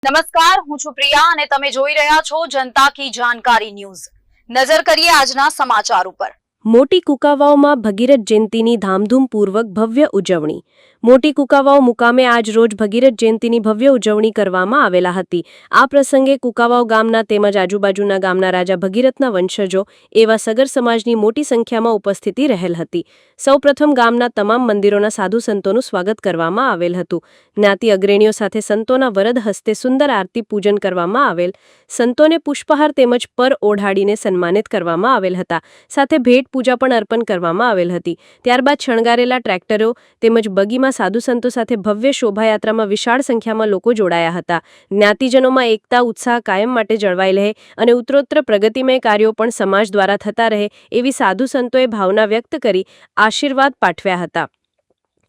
નમસ્કાર, હું છું પ્રિયા અને તમે જોઈ રહ્યા છો જનતા કી જાણકારી ન્યૂઝ। નજર કરીએ આજના સમાચાર ઉપર। મોટી કુકાવાવમાં ભગીરથ જયંતીની ધામધૂમપૂર્વક ભવ્ય ઉજવણી। મોટી કુકાવાવ મુકામે આજ રોજ ભગીરથ જયંતીની ભવ્ય ઉજવણી કરવામાં આવેલા હતી। આ પ્રસંગે કુકાવાવ ગામના તેમજ આજુબાજુના ગામના રાજા ભગીરથના વંશજો એવા સગર સમાજની મોટી સંખ્યામાં ઉપસ્થિતિ રહેલ હતી। સૌપ્રથમ ગામના તમામ મંદિરોના સાધુ સંતોનું સ્વાગત કરવામાં આવેલ હતું। જ્ઞાતિ અગ્રણીઓ સાથે સંતોના વરદ હસ્તે સુંદર આરતી પૂજન કરવામાં આવેલ। સંતોને પુષ્પહાર તેમજ પર ઓઢાડીને સન્માનિત કરવામાં આવેલ હતા। સાથે ભેટ પૂજા પણ અર્પણ કરવામાં આવેલ હતી। ત્યારબાદ શણગારેલા ટ્રેક્ટરો તેમજ બગીમાં સાધુ સંતો સાથે ભવ્ય શોભાયાત્રામાં વિશાળ સંખ્યામાં લોકો જોડાયા હતા। જ્ઞાતિજનોમાં એકતા ઉત્સાહ કાયમ માટે જળવાઈ રહે અને ઉત્તરોત્તર પ્રગતિમય કાર્યો પણ સમાજ દ્વારા થતા રહે એવી સાધુ સંતોએ ભાવના વ્યક્ત કરી આશીર્વાદ પાઠવ્યા હતા।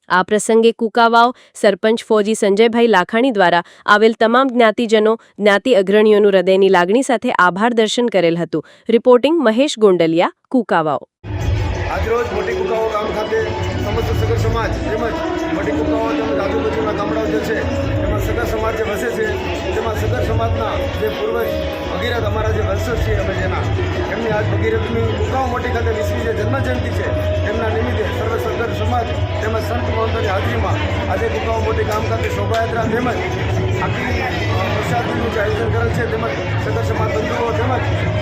આ પ્રસંગે કુકાવાવ સરપંચ ફોજી સંજયભાઈ લાખાણી દ્વારા આવેલ તમામ જ્ઞાતિજનો જ્ઞાતિ અગ્રણીઓનું હૃદયની લાગણી સાથે આભાર દર્શન કરેલ હતું। રિપોર્ટિંગ મહેશ ગોંડલિયા, કુકાવાવ। આજરોજ મોટી કુકાવાવ ગામ ખાતે સમસ્ત સગર સમાજ તેમજ મોટી કુકાવાવ તેમજ આજુબાજુના ગામડાઓ જે છે એમાં સગર સમાજ જે વસે છે તેમાં સગર સમાજના જે પૂર્વજ ભગીરથ અમારા જે વંશજ છે અમે જેના એમની આજ ભગીરથની કુકાવાવ મોટી ખાતે 20મી જે જન્મજયંતિ છે તેમના નિમિત્તે સર્વ સગર સમાજ તેમજ સંત મહંતોની હાજરીમાં આજે કુકાવાવ મોટી ગામ ખાતે શોભાયાત્રા તેમજ આખી પ્રસાદીનું જે આયોજન કરેલ છે તેમજ સગર સમાજ બંધુઓ તેમજ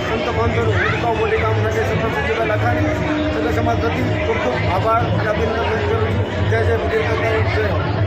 સંત મહંતોનું કુકાવાવ મોટી ગામ ખાતે સરપંચ સંજયભાઈ લાખાણી સગર સમાજ પ્રતિ ખૂબ ખૂબ આભાર અને અભિનંદન કરું છું। જય જય ભગીરથ, જય